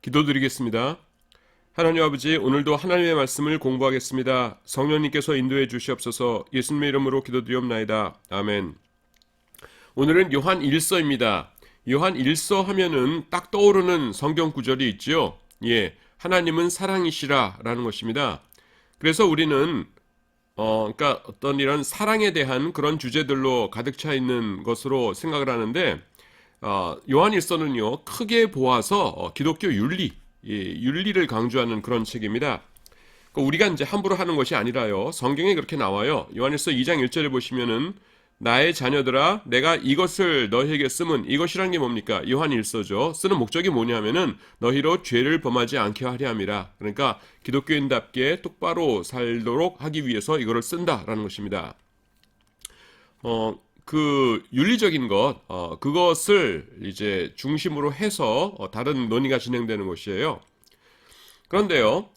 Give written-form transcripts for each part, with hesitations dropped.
기도드리겠습니다. 하나님 아버지, 오늘도 하나님의 말씀을 공부하겠습니다. 성령님께서 인도해 주시옵소서. 예수님의 이름으로 기도드리옵나이다. 아멘. 오늘은 요한 1서입니다. 요한 1서 하면은 딱 떠오르는 성경 구절이 있죠. 하나님은 사랑이시라 라는 것입니다. 그래서 우리는 그러니까 어떤 이런 사랑에 대한 그런 주제들로 가득 차 있는 것으로 생각을 하는데, 요한 1서는요 크게 보아서 기독교 윤리를 강조하는 그런 책입니다. 그러니까 우리가 이제 함부로 하는 것이 아니라요, 성경에 그렇게 나와요. 요한 1서 2장 1절에 보시면은 나의 자녀들아 내가 이것을 너희에게 쓰면, 이것이란 게 뭡니까? 요한 1서죠. 쓰는 목적이 뭐냐면은 너희로 죄를 범하지 않게 하려 함이라. 그러니까 기독교인답게 똑바로 살도록 하기 위해서 이거를 쓴다라는 것입니다. 그 윤리적인 것, 그것을 이제 중심으로 해서 다른 논의가 진행되는 것이에요. 그런데요,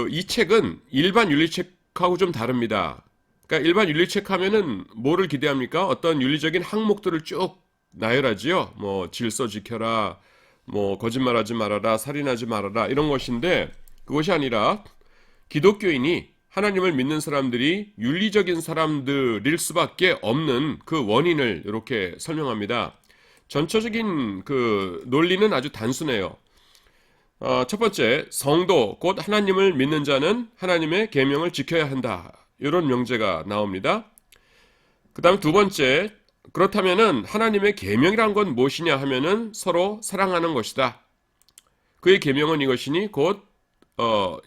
이 책은 일반 윤리책하고 좀 다릅니다. 그러니까 일반 윤리책 하면은 뭐를 기대합니까? 어떤 윤리적인 항목들을 쭉 나열하지요. 뭐 질서 지켜라, 뭐 거짓말하지 말아라, 살인하지 말아라, 이런 것인데, 그것이 아니라 기독교인이, 하나님을 믿는 사람들이 윤리적인 사람들일 수밖에 없는 그 원인을 이렇게 설명합니다. 전체적인 그 논리는 아주 단순해요. 첫 번째, 성도 곧 하나님을 믿는 자는 하나님의 계명을 지켜야 한다, 이런 명제가 나옵니다. 그 다음 두 번째, 그렇다면은 하나님의 계명이란 건 무엇이냐 하면은 서로 사랑하는 것이다. 그의 계명은 이것이니 곧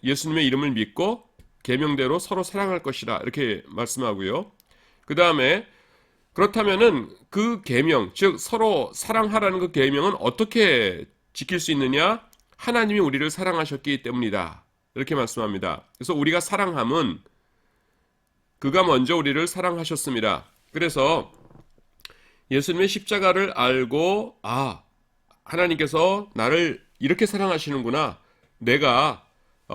예수님의 이름을 믿고 계명대로 서로 사랑할 것이라, 이렇게 말씀하고요. 그 다음에 그렇다면은 그 계명, 즉 서로 사랑하라는 그 계명은 어떻게 지킬 수 있느냐? 하나님이 우리를 사랑하셨기 때문이다, 이렇게 말씀합니다. 그래서 우리가 사랑함은 그가 먼저 우리를 사랑하셨습니다. 그래서 예수님의 십자가를 알고, 하나님께서 나를 이렇게 사랑하시는구나, 내가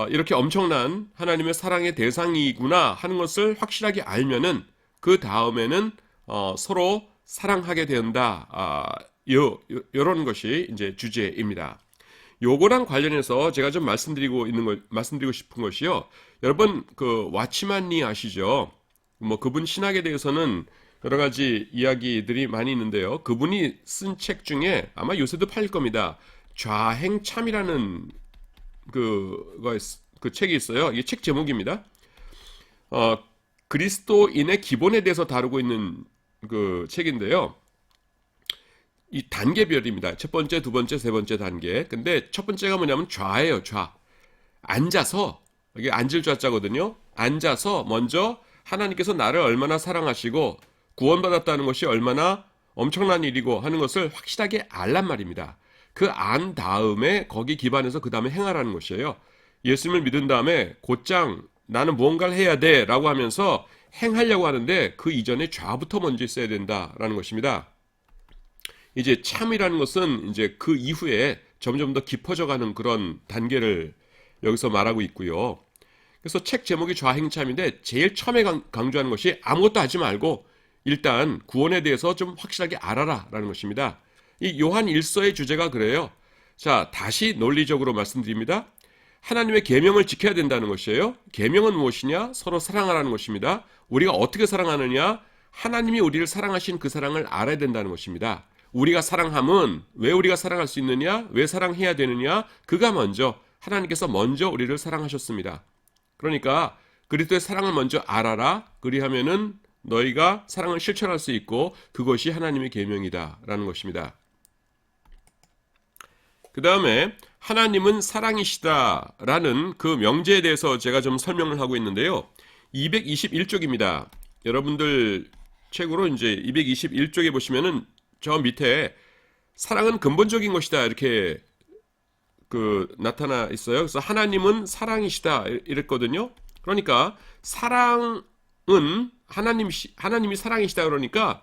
이렇게 엄청난 하나님의 사랑의 대상이구나 하는 것을 확실하게 알면은 그 다음에는 서로 사랑하게 된다. 이런 것이 이제 주제입니다. 요거랑 관련해서 제가 좀 말씀드리고 싶은 것이요. 여러분, 그 와치만니 아시죠? 뭐 그분 신학에 대해서는 여러 가지 이야기들이 많이 있는데요. 그분이 쓴 책 중에 아마 요새도 팔릴 겁니다. 좌행참이라는 그 책이 있어요. 이게 책 제목입니다. 그리스도인의 기본에 대해서 다루고 있는 그 책인데요. 이 단계별입니다. 첫 번째, 두 번째, 세 번째 단계. 근데 첫 번째가 뭐냐면 좌예요, 좌. 앉아서, 이게 앉을 좌자거든요. 앉아서 먼저 하나님께서 나를 얼마나 사랑하시고 구원받았다는 것이 얼마나 엄청난 일이고 하는 것을 확실하게 알란 말입니다. 그 안 다음에 거기 기반해서 그 다음에 행하라는 것이에요. 예수님을 믿은 다음에 곧장 나는 무언가를 해야 돼 라고 하면서 행하려고 하는데 그 이전에 좌부터 먼저 있어야 된다라는 것입니다. 이제 참이라는 것은 이제 그 이후에 점점 더 깊어져 가는 그런 단계를 여기서 말하고 있고요. 그래서 책 제목이 좌행참인데 제일 처음에 강조하는 것이 아무것도 하지 말고 일단 구원에 대해서 좀 확실하게 알아라 라는 것입니다. 이 요한 1서의 주제가 그래요. 자, 다시 논리적으로 말씀드립니다. 하나님의 계명을 지켜야 된다는 것이에요. 계명은 무엇이냐? 서로 사랑하라는 것입니다. 우리가 어떻게 사랑하느냐? 하나님이 우리를 사랑하신 그 사랑을 알아야 된다는 것입니다. 우리가 사랑함은 왜 우리가 사랑할 수 있느냐? 왜 사랑해야 되느냐? 그가 먼저, 하나님께서 먼저 우리를 사랑하셨습니다. 그러니까 그리스도의 사랑을 먼저 알아라. 그리하면은 너희가 사랑을 실천할 수 있고 그것이 하나님의 계명이다라는 것입니다. 그 다음에 하나님은 사랑이시다라는 그 명제에 대해서 제가 좀 설명을 하고 있는데요. 221쪽입니다. 여러분들 책으로 이제 221쪽에 보시면은 저 밑에 사랑은 근본적인 것이다, 이렇게 나타나 있어요. 그래서 하나님은 사랑이시다 이랬거든요. 그러니까 사랑은 하나님이 사랑이시다, 그러니까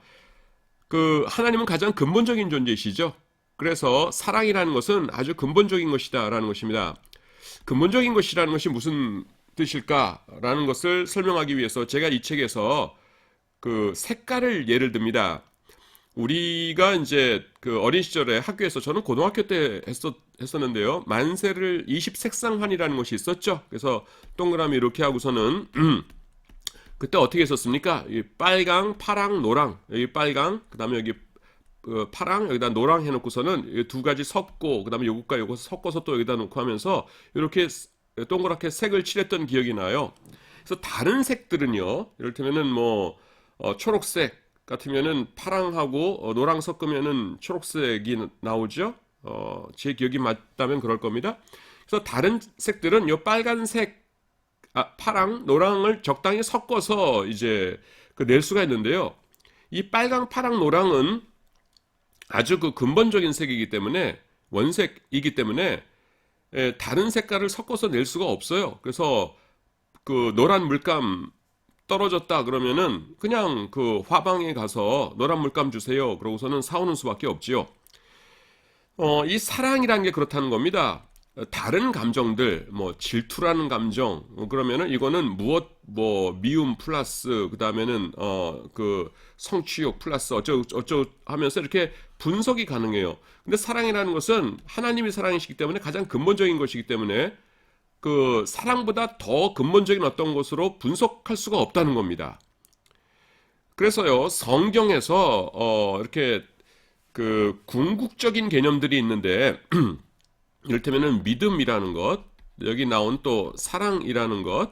하나님은 가장 근본적인 존재이시죠. 그래서 사랑이라는 것은 아주 근본적인 것이다라는 것입니다. 근본적인 것이라는 것이 무슨 뜻일까라는 것을 설명하기 위해서 제가 이 책에서 그 색깔을 예를 듭니다. 우리가 이제 그 어린 시절에 학교에서 저는 고등학교 때 했었는데요. 만세를 20색상환이라는 것이 있었죠. 그래서 동그라미 이렇게 하고서는 그때 어떻게 했었습니까? 이 빨강, 파랑, 노랑. 여기 빨강, 그다음에 여기 파랑, 여기다 노랑 해놓고서는 이 두 가지 섞고 그다음에 요것과 요것 섞어서 또 여기다 놓고 하면서 이렇게 동그랗게 색을 칠했던 기억이 나요. 그래서 다른 색들은요. 이를테면은 뭐 초록색 같으면은 파랑하고 노랑 섞으면은 초록색이 나오죠. 제 기억이 맞다면 그럴 겁니다. 그래서 다른 색들은 요 빨간색, 파랑, 노랑을 적당히 섞어서 이제 그 낼 수가 있는데요. 이 빨강, 파랑, 노랑은 아주 그 근본적인 색이기 때문에 원색이기 때문에 다른 색깔을 섞어서 낼 수가 없어요. 그래서 그 노란 물감 떨어졌다 그러면은 그냥 그 화방에 가서 노란 물감 주세요. 그러고서는 사오는 수밖에 없지요. 이 사랑이라는 게 그렇다는 겁니다. 다른 감정들, 뭐 질투라는 감정, 그러면은 이거는 무엇, 뭐 미움 플러스 그 다음에는 그 성취욕 플러스 어쩌고 하면서 이렇게 분석이 가능해요. 근데 사랑이라는 것은 하나님의 사랑이시기 때문에 가장 근본적인 것이기 때문에 그 사랑보다 더 근본적인 어떤 것으로 분석할 수가 없다는 겁니다. 그래서요 성경에서 이렇게 그 궁극적인 개념들이 있는데 이를테면은 믿음이라는 것, 여기 나온 또 사랑이라는 것,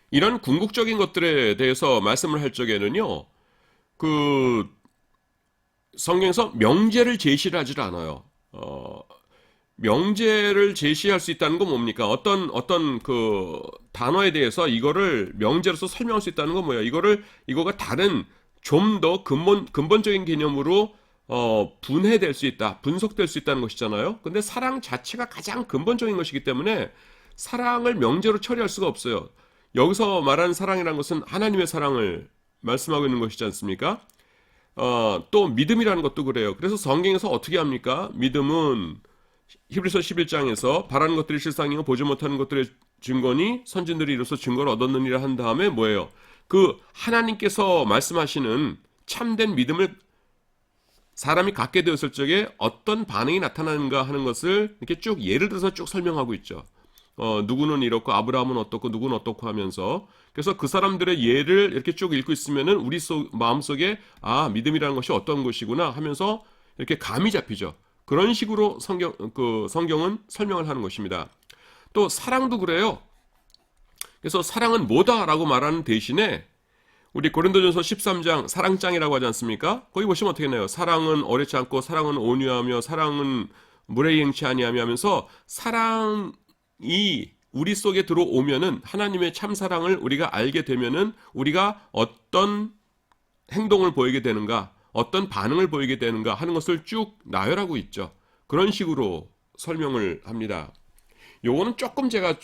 이런 궁극적인 것들에 대해서 말씀을 할 적에는요, 그 성경에서 명제를 제시를 하질 않아요. 명제를 제시할 수 있다는 건 뭡니까? 어떤 그 단어에 대해서 이거를 명제로서 설명할 수 있다는 건 뭐예요? 이거가 다른 좀 더 근본적인 개념으로 분해될 수 있다, 분석될 수 있다는 것이잖아요. 근데 사랑 자체가 가장 근본적인 것이기 때문에 사랑을 명제로 처리할 수가 없어요. 여기서 말하는 사랑이라는 것은 하나님의 사랑을 말씀하고 있는 것이지 않습니까? 또 믿음이라는 것도 그래요. 그래서 성경에서 어떻게 합니까? 믿음은 히브리서 11장에서 바라는 것들이 실상이고 보지 못하는 것들의 증거니 선진들이 이로써 증거를 얻었느니라 한 다음에 뭐예요? 그 하나님께서 말씀하시는 참된 믿음을 사람이 갖게 되었을 적에 어떤 반응이 나타나는가 하는 것을 이렇게 쭉 예를 들어서 쭉 설명하고 있죠. 누구는 이렇고 아브라함은 어떻고 누구는 어떻고 하면서 그래서 그 사람들의 예를 이렇게 쭉 읽고 있으면은 우리 마음속에 믿음이라는 것이 어떤 것이구나 하면서 이렇게 감이 잡히죠. 그런 식으로 성경은 설명을 하는 것입니다. 또 사랑도 그래요. 그래서 사랑은 뭐다라고 말하는 대신에 우리 고린도전서 13장 사랑장이라고 하지 않습니까? 거기 보시면 어떻게 나요? 사랑은 어렵지 않고 사랑은 온유하며 사랑은 물에 행치 아니하며 하면서 사랑이 우리 속에 들어오면은 하나님의 참 사랑을 우리가 알게 되면은 우리가 어떤 행동을 보이게 되는가, 어떤 반응을 보이게 되는가 하는 것을 쭉 나열하고 있죠. 그런 식으로 설명을 합니다. 요거는 조금 제가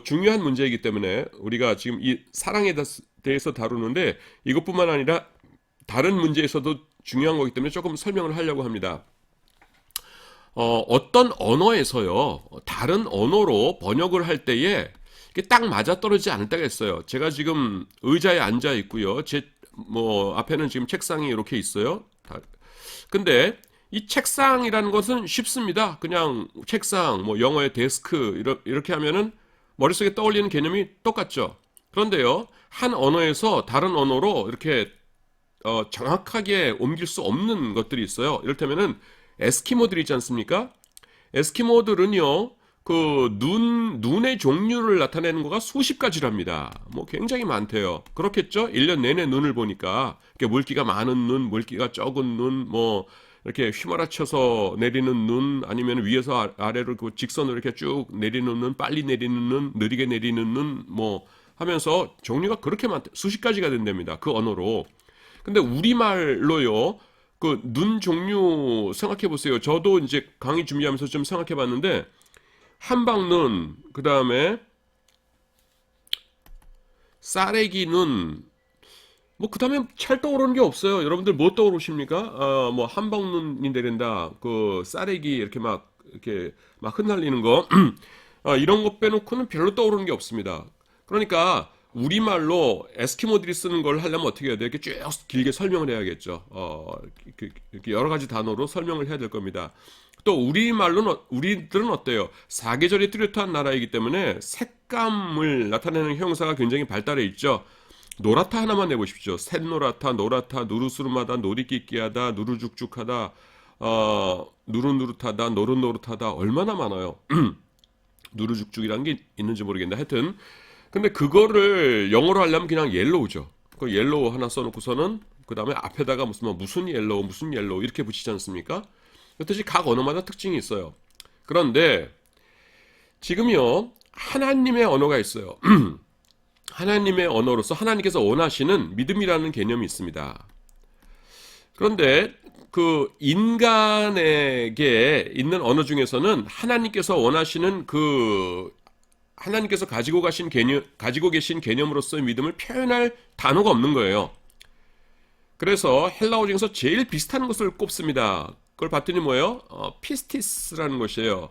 중요한 문제이기 때문에 우리가 지금 이 사랑에 대해서 다루는데 이것뿐만 아니라 다른 문제에서도 중요한 거기 때문에 조금 설명을 하려고 합니다. 어떤 언어에서요, 다른 언어로 번역을 할 때에 이게 딱 맞아떨어지지 않을 때가 있어요. 제가 지금 의자에 앉아 있고요. 앞에는 지금 책상이 이렇게 있어요. 근데 이 책상이라는 것은 쉽습니다. 그냥 책상, 영어의 데스크 이렇게 하면은 머릿속에 떠올리는 개념이 똑같죠. 그런데요, 한 언어에서 다른 언어로 이렇게 정확하게 옮길 수 없는 것들이 있어요. 이를테면은 에스키모들 있지 않습니까? 에스키모들은요, 눈의 종류를 나타내는 거가 수십 가지랍니다. 굉장히 많대요. 그렇겠죠? 1년 내내 눈을 보니까, 물기가 많은 눈, 물기가 적은 눈, 이렇게 휘몰아쳐서 내리는 눈, 아니면 위에서 아래로 직선으로 이렇게 쭉 내리는 눈, 빨리 내리는 눈, 느리게 내리는 눈, 하면서 종류가 그렇게 수십 가지가 된답니다. 그 언어로. 근데 우리말로요, 그 눈 종류 생각해 보세요. 저도 이제 강의 준비하면서 좀 생각해 봤는데, 한방눈, 그 다음에 싸래기 눈, 그 다음에 잘 떠오르는 게 없어요. 여러분들 뭐 떠오르십니까? 한방눈이 내린다, 싸래기 이렇게 막 흩날리는 거, 이런 거 빼놓고는 별로 떠오르는 게 없습니다. 그러니까 우리말로 에스키모들이 쓰는 걸 하려면 어떻게 해야 돼요? 이렇게 쭉 길게 설명을 해야겠죠. 이렇게 여러 가지 단어로 설명을 해야 될 겁니다. 또 우리들은 어때요? 사계절이 뚜렷한 나라이기 때문에 색감을 나타내는 형용사가 굉장히 발달해 있죠. 노랗다 하나만 내보십시오. 샛노랗다, 노랗다, 누르스름하다, 노리끼끼하다, 누르죽죽하다, 누릇누릇하다, 노릇노릇하다, 얼마나 많아요. 누르죽죽이라는 게 있는지 모르겠는데 하여튼 근데 그거를 영어로 하려면 그냥 옐로우죠. 그 옐로우 하나 써놓고서는 그 다음에 앞에다가 무슨 옐로우 이렇게 붙이지 않습니까? 그렇듯이 각 언어마다 특징이 있어요. 그런데 지금요 하나님의 언어가 있어요. 하나님의 언어로서 하나님께서 원하시는 믿음이라는 개념이 있습니다. 그런데 그 인간에게 있는 언어 중에서는 하나님께서 원하시는 하나님께서 가지고 계신 개념으로서의 믿음을 표현할 단어가 없는 거예요. 그래서 헬라어 중에서 제일 비슷한 것을 꼽습니다. 그걸 봤더니 뭐예요? 피스티스라는 것이에요.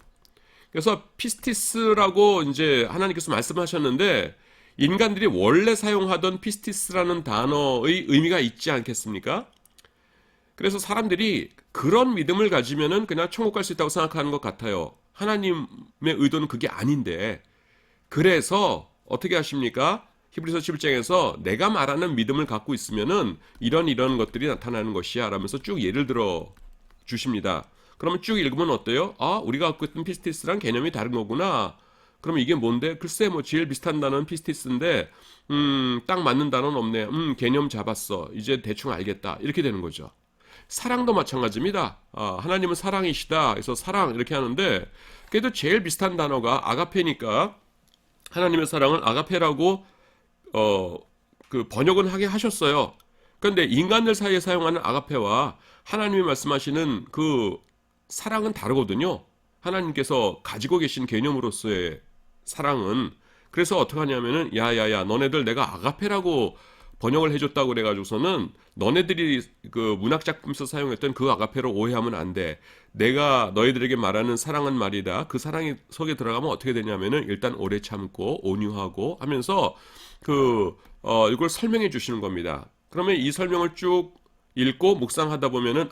그래서 피스티스라고 이제 하나님께서 말씀하셨는데 인간들이 원래 사용하던 피스티스라는 단어의 의미가 있지 않겠습니까? 그래서 사람들이 그런 믿음을 가지면은 그냥 천국 갈 수 있다고 생각하는 것 같아요. 하나님의 의도는 그게 아닌데. 그래서 어떻게 하십니까? 히브리서 11장에서 내가 말하는 믿음을 갖고 있으면은 이런 것들이 나타나는 것이야 라면서 쭉 예를 들어 주십니다. 그러면 쭉 읽으면 어때요? 우리가 갖고 있던 피스티스랑 개념이 다른 거구나. 그러면 이게 뭔데? 글쎄 제일 비슷한 단어는 피스티스인데 딱 맞는 단어는 없네. 개념 잡았어. 이제 대충 알겠다. 이렇게 되는 거죠. 사랑도 마찬가지입니다. 하나님은 사랑이시다. 그래서 사랑 이렇게 하는데 그래도 제일 비슷한 단어가 아가페니까 하나님의 사랑을 아가페라고 그 번역은 하게 하셨어요. 그런데 인간들 사이에 사용하는 아가페와 하나님이 말씀하시는 그 사랑은 다르거든요. 하나님께서 가지고 계신 개념으로서의 사랑은. 그래서 어떻게 하냐면은 야야야 너네들 내가 아가페라고 번역을 해줬다고 그래가지고서는 너네들이 그 문학작품에서 사용했던 그 아가페로 오해하면 안 돼. 내가 너희들에게 말하는 사랑은 말이다. 그 사랑이 속에 들어가면 어떻게 되냐면은 일단 오래 참고 온유하고 하면서 이걸 설명해 주시는 겁니다. 그러면 이 설명을 쭉 읽고 묵상하다 보면은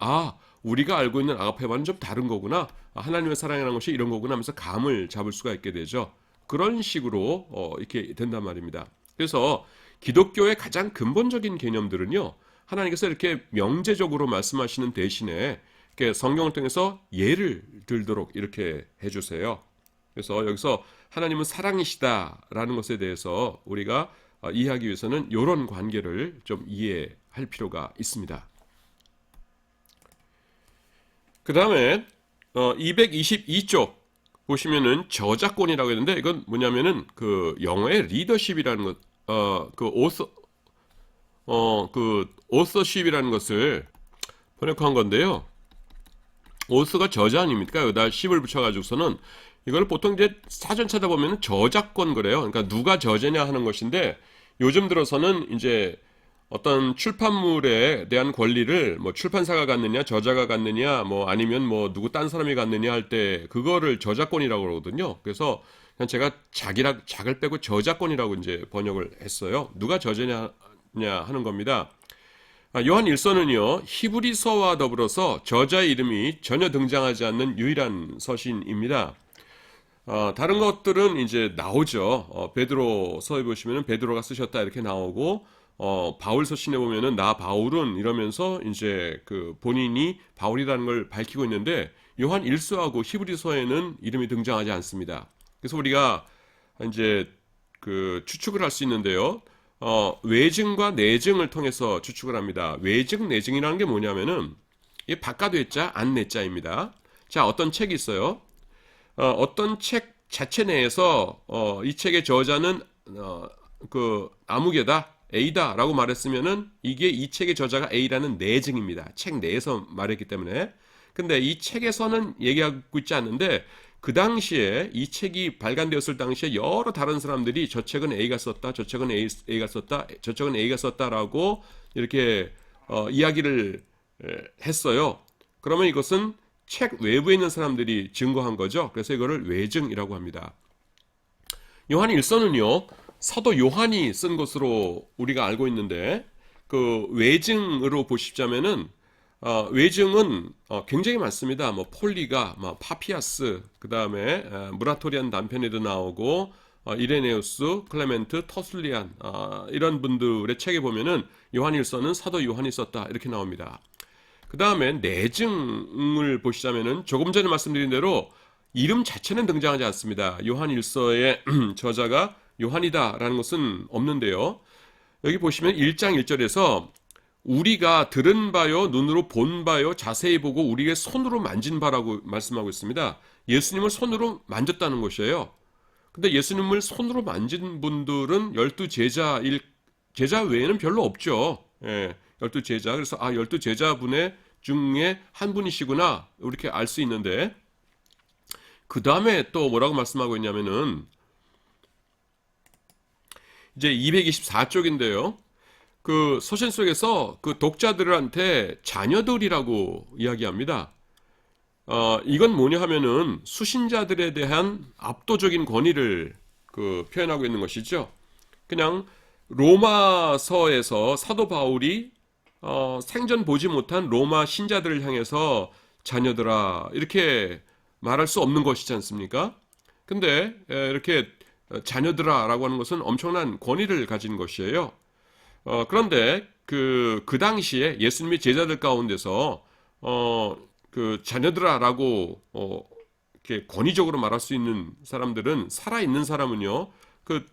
우리가 알고 있는 아가페와는 좀 다른 거구나. 하나님의 사랑이라는 것이 이런 거구나 하면서 감을 잡을 수가 있게 되죠. 그런 식으로 이렇게 된단 말입니다. 그래서 기독교의 가장 근본적인 개념들은요. 하나님께서 이렇게 명제적으로 말씀하시는 대신에 이렇게 성경을 통해서 예를 들도록 이렇게 해주세요. 그래서 여기서 하나님은 사랑이시다라는 것에 대해서 우리가 이해하기 위해서는 이런 관계를 좀 이해할 필요가 있습니다. 그 다음에 222쪽 보시면은 저작권이라고 했는데 이건 뭐냐면은 그 영어의 리더십이라는 것, 오서십이라는 것을 번역한 건데요. 오스가 저자 아닙니까? 여기다 십을 붙여가지고서는 이걸 보통 이제 사전 찾아보면 저작권 그래요. 그러니까 누가 저자냐 하는 것인데 요즘 들어서는 이제 어떤 출판물에 대한 권리를 출판사가 갖느냐, 저자가 갖느냐, 아니면 누구 딴 사람이 갖느냐 할 때 그거를 저작권이라고 그러거든요. 그래서 그냥 제가 작을 빼고 저작권이라고 이제 번역을 했어요. 누가 저자냐 하는 겁니다. 요한 1서는요, 히브리서와 더불어서 저자의 이름이 전혀 등장하지 않는 유일한 서신입니다. 다른 것들은 이제 나오죠. 베드로서에 보시면은 베드로가 쓰셨다 이렇게 나오고, 바울 서신에 보면은 나 바울은 이러면서 이제 그 본인이 바울이라는 걸 밝히고 있는데 요한 1서하고 히브리서에는 이름이 등장하지 않습니다. 그래서 우리가 이제 그 추측을 할 수 있는데요. 외증과 내증을 통해서 추측을 합니다. 외증, 내증이라는 게 뭐냐면은 이 바깥 외자, 안 내자입니다. 자, 어떤 책이 있어요. 어떤 책 자체 내에서 이 책의 저자는 그 아무개다, A다라고 말했으면은 이게 이 책의 저자가 A라는 내증입니다. 책 내에서 말했기 때문에. 근데 이 책에서는 얘기하고 있지 않는데 그 당시에 이 책이 발간되었을 당시에 여러 다른 사람들이 저 책은 A가 썼다, 저 책은 A가 썼다, 저 책은 A가 썼다라고 이렇게 이야기를 했어요. 그러면 이것은 책 외부에 있는 사람들이 증거한 거죠. 그래서 이거를 외증이라고 합니다. 요한 1서는요. 사도 요한이 쓴 것으로 우리가 알고 있는데 그 외증으로 보시자면은 외증은 굉장히 많습니다. 뭐 폴리가, 뭐 파피아스, 그 다음에 무라토리안 단편에도 나오고 이레네우스, 클레멘트, 터술리안 이런 분들의 책에 보면은 요한일서는 사도 요한이 썼다 이렇게 나옵니다. 그 다음에 내증을 보시자면은 조금 전에 말씀드린 대로 이름 자체는 등장하지 않습니다. 요한일서의 저자가 요한이다라는 것은 없는데요. 여기 보시면 1장 1절에서 우리가 들은 바요, 눈으로 본 바요, 자세히 보고 우리의 손으로 만진 바라고 말씀하고 있습니다. 예수님을 손으로 만졌다는 것이에요. 근데 예수님을 손으로 만진 분들은 12제자일, 제자 외에는 별로 없죠. 예, 12제자. 그래서 12제자분의 중에 한 분이시구나. 이렇게 알 수 있는데, 그 다음에 또 뭐라고 말씀하고 있냐면은, 이제 224쪽인데요. 그 서신 속에서 그 독자들한테 자녀들이라고 이야기합니다. 이건 뭐냐 하면은 수신자들에 대한 압도적인 권위를 그 표현하고 있는 것이죠. 그냥 로마서에서 사도 바울이 생전 보지 못한 로마 신자들을 향해서 자녀들아 이렇게 말할 수 없는 것이지 않습니까? 근데 이렇게 자녀들아 라고 하는 것은 엄청난 권위를 가진 것이에요. 그런데 그 당시에 예수님의 제자들 가운데서 그 자녀들아라고 이렇게 권위적으로 말할 수 있는 사람들은 살아 있는 사람은요 그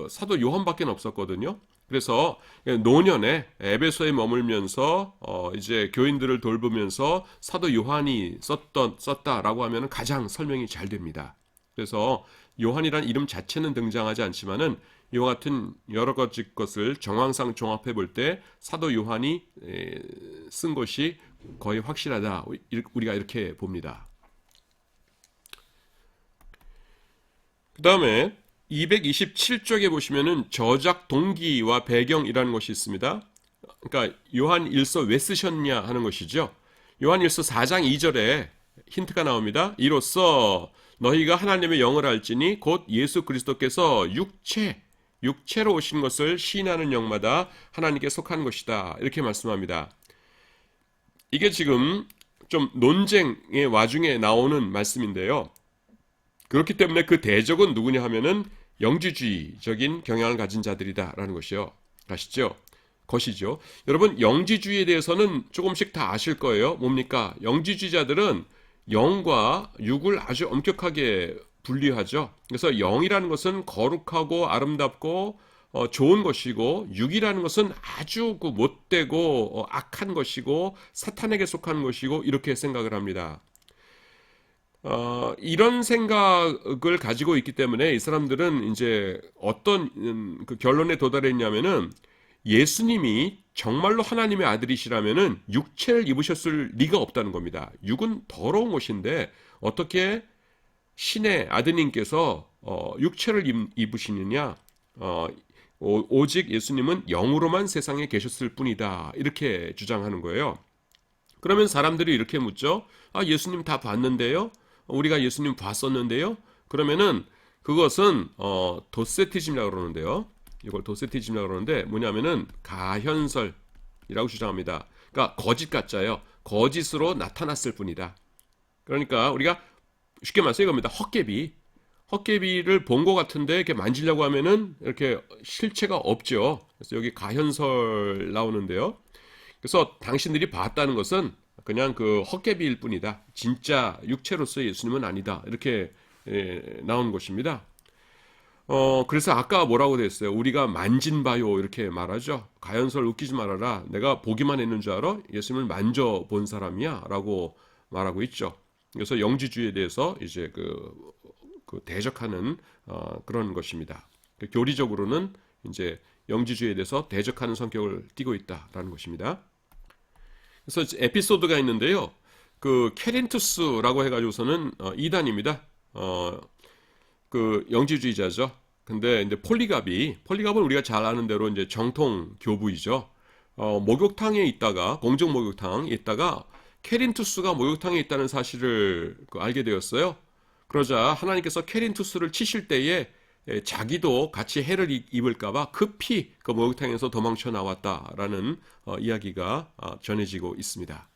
사도 요한밖에 없었거든요. 그래서 노년에 에베소에 머물면서 이제 교인들을 돌보면서 사도 요한이 썼다라고 하면 가장 설명이 잘 됩니다. 그래서 요한이란 이름 자체는 등장하지 않지만은 이와 같은 여러 가지 것을 정황상 종합해 볼 때 사도 요한이 쓴 것이 거의 확실하다. 우리가 이렇게 봅니다. 그 다음에 227쪽에 보시면은 저작 동기와 배경이라는 것이 있습니다. 그러니까 요한 일서 왜 쓰셨냐 하는 것이죠. 요한 일서 4장 2절에 힌트가 나옵니다. 이로써 너희가 하나님의 영을 알지니 곧 예수 그리스도께서 육체로 오신 것을 시인하는 영마다 하나님께 속한 것이다. 이렇게 말씀합니다. 이게 지금 좀 논쟁의 와중에 나오는 말씀인데요. 그렇기 때문에 그 대적은 누구냐 하면은 영지주의적인 경향을 가진 자들이다라는 것이요. 것이죠. 여러분 영지주의에 대해서는 조금씩 다 아실 거예요. 뭡니까? 영지주의자들은 영과 육을 아주 엄격하게 분리하죠. 그래서 영이라는 것은 거룩하고 아름답고 좋은 것이고 육이라는 것은 아주 못되고 악한 것이고 사탄에게 속한 것이고 이렇게 생각을 합니다. 이런 생각을 가지고 있기 때문에 이 사람들은 이제 어떤 그 결론에 도달했냐면은 예수님이 정말로 하나님의 아들이시라면은 육체를 입으셨을 리가 없다는 겁니다. 육은 더러운 것인데 어떻게 신의 아드님께서 육체를 입으시느냐? 오직 예수님은 영으로만 세상에 계셨을 뿐이다. 이렇게 주장하는 거예요. 그러면 사람들이 이렇게 묻죠. 예수님 다 봤는데요? 우리가 예수님 봤었는데요? 그러면은 그것은 도세티즘이라고 그러는데요. 이걸 도세티즘이라고 그러는데 뭐냐면은 가현설이라고 주장합니다. 그러니까 거짓 가짜예요. 거짓으로 나타났을 뿐이다. 그러니까 우리가 쉽게 말해서 이겁니다. 헛개비를 본 것 같은데 이렇게 만지려고 하면은 이렇게 실체가 없죠. 그래서 여기 가현설 나오는데요. 그래서 당신들이 봤다는 것은 그냥 그 헛개비일 뿐이다. 진짜 육체로서의 예수님은 아니다. 이렇게 나오는 것입니다. 그래서 아까 뭐라고 됐어요? 우리가 만진 바요 이렇게 말하죠. 가연설 웃기지 말아라. 내가 보기만 했는 줄 알아? 예수님을 만져본 사람이야 라고 말하고 있죠. 그래서 영지주의에 대해서 이제 그 대적하는 그런 것입니다. 교리적으로는 이제 영지주의에 대해서 대적하는 성격을 띠고 있다라는 것입니다. 그래서 에피소드가 있는데요. 그 케린투스라고 해가지고서는 이단입니다. 그 영지주의자죠. 근데 이제 폴리갑은 우리가 잘 아는 대로 이제 정통 교부이죠. 목욕탕에 있다가 공중 목욕탕에 있다가 케린투스가 목욕탕에 있다는 사실을 알게 되었어요. 그러자 하나님께서 케린투스를 치실 때에 자기도 같이 해를 입을까봐 급히 그 목욕탕에서 도망쳐 나왔다라는 이야기가 전해지고 있습니다.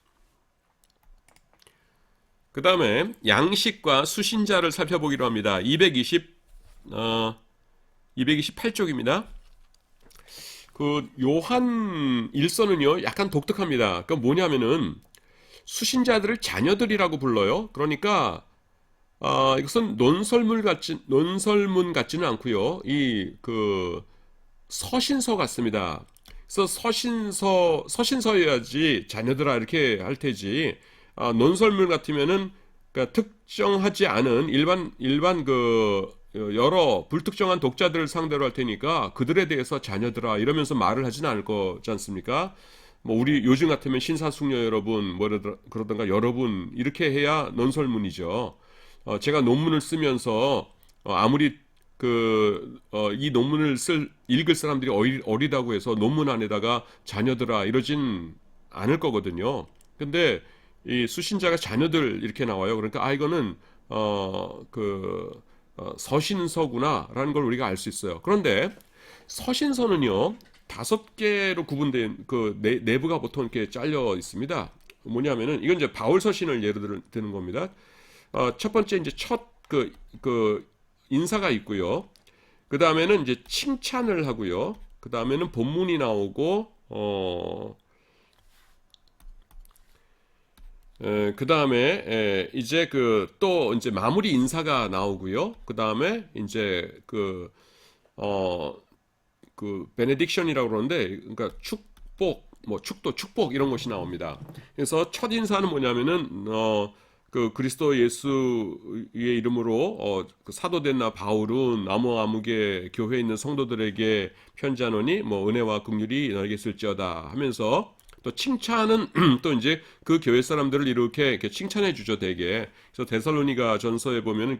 그 다음에 양식과 수신자를 살펴보기로 합니다. 228쪽입니다. 그 요한 1서는요 약간 독특합니다. 그 뭐냐면은 수신자들을 자녀들이라고 불러요. 그러니까 이것은 논설문 같지는 않고요. 이 그 서신서 같습니다. 그래서 서신서여야지 자녀들아 이렇게 할 테지. 논설문 같으면은 그러니까 특정하지 않은 일반 그 여러 불특정한 독자들을 상대로 할 테니까 그들에 대해서 자녀들아 이러면서 말을 하지는 않을 거지 않습니까? 뭐 우리 요즘 같으면 신사숙녀 여러분 뭐 그러던가 여러분 이렇게 해야 논설문이죠. 제가 논문을 쓰면서 아무리 이 논문을 읽을 사람들이 어리다고 해서 논문 안에다가 자녀들아 이러진 않을 거거든요. 근데 이 수신자가 자녀들 이렇게 나와요. 그러니까 이거는 서신서구나라는 걸 우리가 알 수 있어요. 그런데 서신서는요 5개로 구분된 그 내부가 보통 이렇게 잘려 있습니다. 뭐냐면은 이건 이제 바울 서신을 예로 드는 겁니다. 첫 번째 이제 그 인사가 있고요. 그 다음에는 이제 칭찬을 하고요. 그 다음에는 본문이 나오고 그 다음에 이제 또 이제 마무리 인사가 나오고요. 그 다음에 이제 베네딕션이라고 그러는데 그러니까 축복 뭐 축복 이런 것이 나옵니다. 그래서 첫 인사는 뭐냐면은 그 그리스도 예수의 이름으로 그 사도된 나 바울은 아무개 교회에 있는 성도들에게 편지하노니 뭐 은혜와 긍휼이 너에게 있을지어다 하면서 또 칭찬은 또 이제 그 교회 사람들을 이렇게 칭찬해 주죠 되게. 그래서 데살로니가 전서에 보면은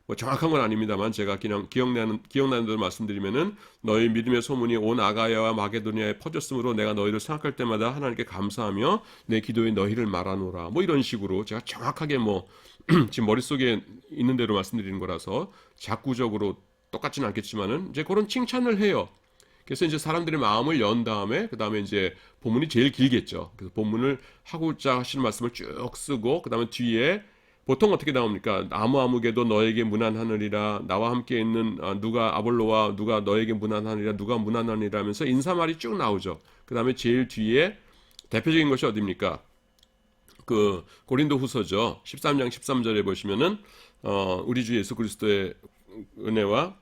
뭐 정확한 건 아닙니다만 제가 그냥 기억나는 대로 말씀드리면은 너희 믿음의 소문이 온 아가야와 마게도니아에 퍼졌으므로 내가 너희를 생각할 때마다 하나님께 감사하며 내 기도에 너희를 말하노라 뭐 이런 식으로 제가 정확하게 뭐 지금 머릿속에 있는 대로 말씀드리는 거라서 작구적으로 똑같지는 않겠지만은 이제 그런 칭찬을 해요. 그래서 이제 사람들의 마음을 연 다음에 그 다음에 이제 본문이 제일 길겠죠. 그래서 본문을 하고자 하시는 말씀을 쭉 쓰고 그 다음에 뒤에 보통 어떻게 나옵니까? 아무개도 너에게 무난하느니라 나와 함께 있는 누가 아볼로와 누가 너에게 무난하느니라 누가 무난하느니라 하면서 인사말이 쭉 나오죠. 그 다음에 제일 뒤에 대표적인 것이 어디입니까? 그 고린도 후서죠. 13장 13절에 보시면은 우리 주 예수 그리스도의 은혜와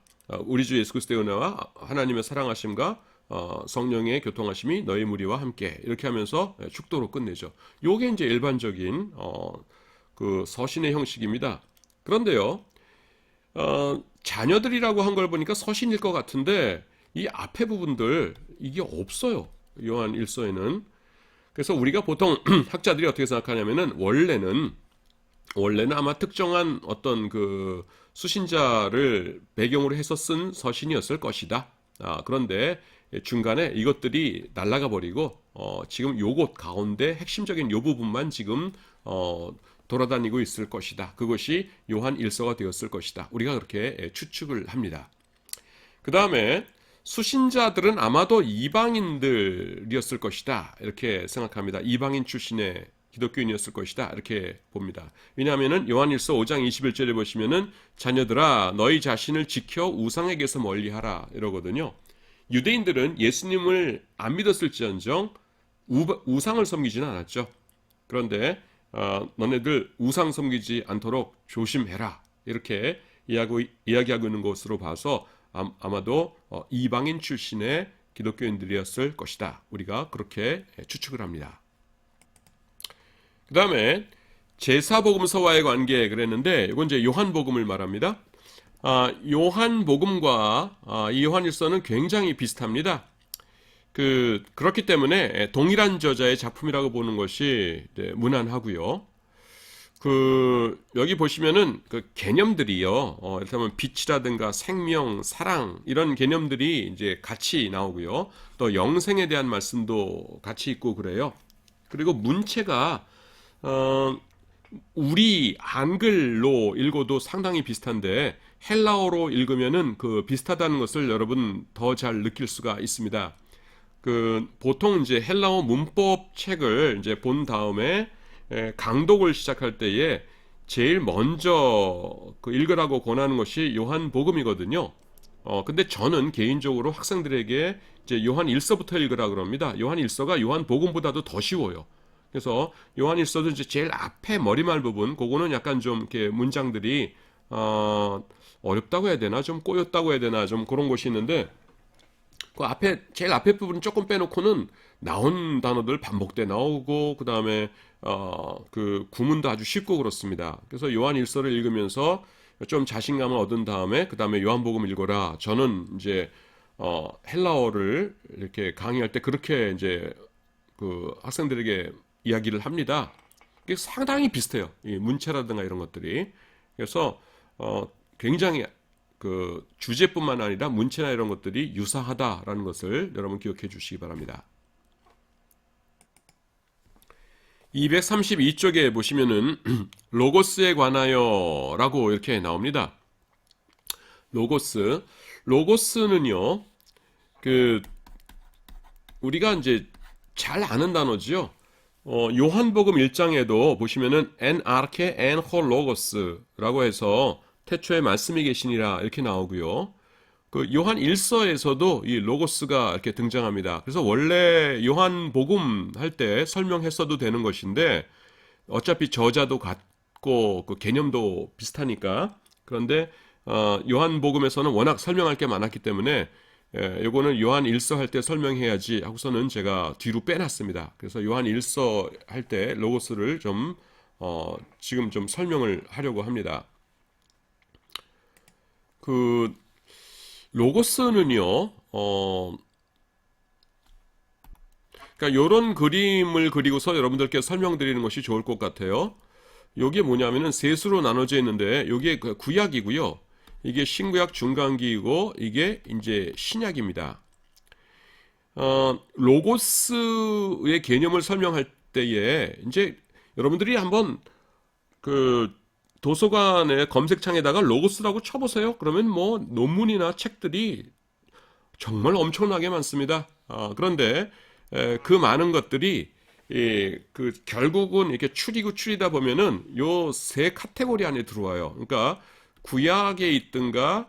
하나님의 사랑하심과 성령의 교통하심이 너희 무리와 함께 이렇게 하면서 축도로 끝내죠. 요게 이제 일반적인 그 서신의 형식입니다. 그런데요, 자녀들이라고 한 걸 보니까 서신일 것 같은데 이 앞에 부분들 이게 없어요. 요한 1서에는. 그래서 우리가 보통 학자들이 어떻게 생각하냐면은 원래는 아마 특정한 어떤 그 수신자를 배경으로 해서 쓴 서신이었을 것이다. 그런데 중간에 이것들이 날아가 버리고 지금 요것 가운데 핵심적인 요 부분만 지금 돌아다니고 있을 것이다. 그것이 요한 1서가 되었을 것이다. 우리가 그렇게 추측을 합니다. 그 다음에 수신자들은 아마도 이방인들이었을 것이다. 이렇게 생각합니다. 이방인 출신의 기독교인이었을 것이다. 이렇게 봅니다. 왜냐하면은 요한 1서 5장 21절에 보시면은 자녀들아 너희 자신을 지켜 우상에게서 멀리하라 이러거든요. 유대인들은 예수님을 안 믿었을지언정 우상을 섬기지는 않았죠. 그런데 너네들 우상 섬기지 않도록 조심해라 이렇게 이야기하고 있는 것으로 봐서 아마도 이방인 출신의 기독교인들이었을 것이다. 우리가 그렇게 추측을 합니다. 그 다음에 제사복음서와의 관계 그랬는데 이건 이제 요한복음을 말합니다. 요한복음과 이 요한일서는 굉장히 비슷합니다. 그렇기 때문에 동일한 저자의 작품이라고 보는 것이 무난하고요. 여기 보시면은 그 개념들이요. 이를테면 빛이라든가 생명, 사랑 이런 개념들이 이제 같이 나오고요. 또 영생에 대한 말씀도 같이 있고 그래요. 그리고 문체가 우리 한글로 읽어도 상당히 비슷한데 헬라어로 읽으면은 그 비슷하다는 것을 여러분 더 잘 느낄 수가 있습니다. 그 보통 이제 헬라어 문법 책을 이제 본 다음에 강독을 시작할 때에 제일 먼저 그 읽으라고 권하는 것이 요한복음이거든요. 근데 저는 개인적으로 학생들에게 이제 요한 1서부터 읽으라 그럽니다. 요한 1서가 요한복음보다도 더 쉬워요. 그래서 요한 1서도 이제 제일 앞에 머리말 부분, 그거는 약간 좀 이렇게 문장들이 어렵다고 해야 되나, 좀 꼬였다고 해야 되나, 좀 그런 것이 있는데 그 앞에 제일 앞에 부분 조금 빼놓고는 나온 단어들 반복돼 나오고 그 다음에 그 구문도 아주 쉽고 그렇습니다. 그래서 요한 1서를 읽으면서 좀 자신감을 얻은 다음에 그 다음에 요한복음 읽어라. 저는 이제 헬라어를 이렇게 강의할 때 그렇게 이제 그 학생들에게 이야기를 합니다. 이게 상당히 비슷해요. 이 문체라든가 이런 것들이. 그래서 굉장히 그 주제뿐만 아니라 문체나 이런 것들이 유사하다라는 것을 여러분 기억해 주시기 바랍니다. 232쪽에 보시면은 로고스에 관하여라고 이렇게 나옵니다. 로고스는요, 그 우리가 이제 잘 아는 단어지요. 요한복음 1장에도 보시면은 en arche en ho logos라고 해서 태초에 말씀이 계시니라 이렇게 나오고요. 그 요한 1서에서도 이 로고스가 이렇게 등장합니다. 그래서 원래 요한복음 할 때 설명했어도 되는 것인데 어차피 저자도 같고 그 개념도 비슷하니까 그런데 요한복음에서는 워낙 설명할 게 많았기 때문에 요거는 요한 1서 할 때 설명해야지 하고서는 제가 뒤로 빼놨습니다. 그래서 요한 1서 할 때 로고스를 좀 지금 좀 설명을 하려고 합니다. 그 로고스는요, 그러니까 요런 그림을 그리고서 여러분들께 설명드리는 것이 좋을 것 같아요. 요게 뭐냐면은 셋으로 나눠져 있는데 요게 그 구약이고요. 이게 신구약 중간기이고 이게 이제 신약입니다. 로고스의 개념을 설명할 때에 이제 여러분들이 한번 그 도서관의 검색창에다가 로고스라고 쳐보세요. 그러면 뭐 논문이나 책들이 정말 엄청나게 많습니다. 그런데 그 많은 것들이 그 결국은 이렇게 추리다 보면은 요 세 카테고리 안에 들어와요. 그러니까 구약에 있든가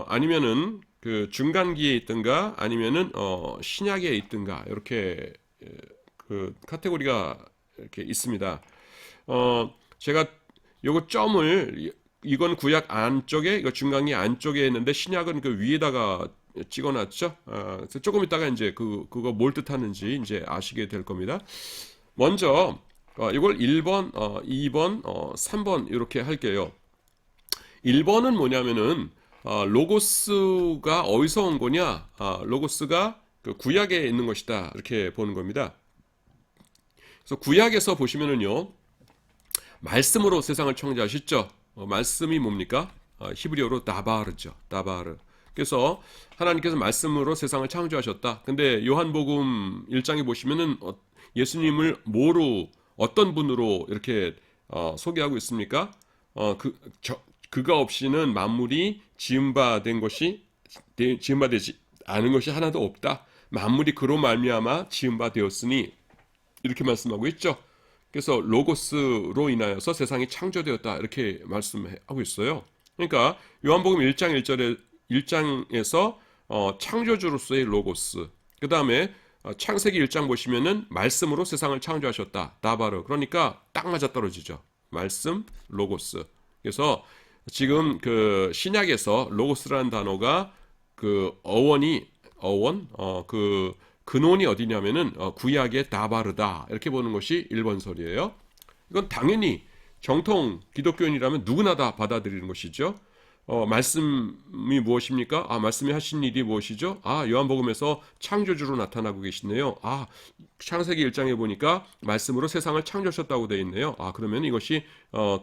아니면은 그 중간기에 있든가 아니면은 신약에 있든가 이렇게 그 카테고리가 이렇게 있습니다. 제가 요거 점을 이건 구약 안쪽에 이거 중간기 안쪽에 있는데 신약은 그 위에다가 찍어놨죠. 그래서 조금 있다가 이제 그거 뭘 뜻하는지 이제 아시게 될 겁니다. 먼저 이걸 1번, 2번, 3번 이렇게 할게요. 1번은 뭐냐면은 로고스가 어디서 온 거냐? 로고스가 그 구약에 있는 것이다 이렇게 보는 겁니다. 그래서 구약에서 보시면은요. 말씀으로 세상을 창조하셨죠. 말씀이 뭡니까? 히브리어로 다바르죠. 다바르. 그래서 하나님께서 말씀으로 세상을 창조하셨다. 근데 요한복음 1장에 보시면은 예수님을 뭐로 어떤 분으로 이렇게 소개하고 있습니까? 그가 없이는 만물이 지음바된 것이 지음바되지 않은 것이 하나도 없다. 만물이 그로 말미암아 지음바되었으니 이렇게 말씀하고 있죠. 그래서 로고스로 인하여서 세상이 창조되었다 이렇게 말씀하고 있어요. 그러니까 요한복음 1장 1장에서 창조주로서의 로고스, 그 다음에 창세기 1장 보시면은 말씀으로 세상을 창조하셨다. 다바르. 그러니까 딱 맞아떨어지죠. 말씀, 로고스. 그래서 지금 그 신약에서 로고스라는 단어가 그 그 근원이 어디냐면은 구약의 다바르다 이렇게 보는 것이 1번설이에요. 이건 당연히 정통 기독교인이라면 누구나 다 받아들이는 것이죠. 말씀이 무엇입니까? 말씀이 하신 일이 무엇이죠? 요한복음에서 창조주로 나타나고 계시네요. 창세기 1장에 보니까 말씀으로 세상을 창조하셨다고 되어 있네요. 그러면 이것이